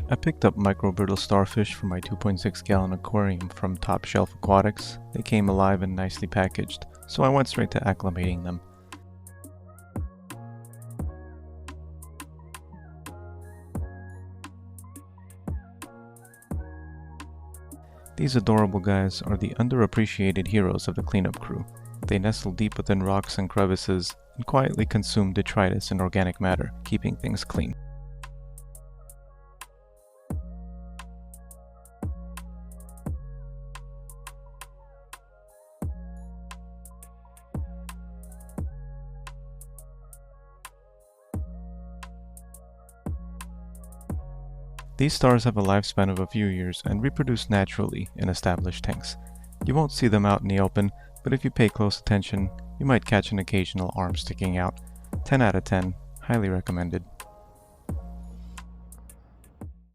I picked up micro brittle starfish for my 2.6 gallon aquarium from Top Shelf Aquatics. They came alive and nicely packaged, so I went straight to acclimating them. These adorable guys are the underappreciated heroes of the cleanup crew. They nestle deep within rocks and crevices and quietly consume detritus and organic matter, keeping things clean. These stars have a lifespan of a few years and reproduce naturally in established tanks. You won't see them out in the open, but if you pay close attention, you might catch an occasional arm sticking out. 10 out of 10, highly recommended.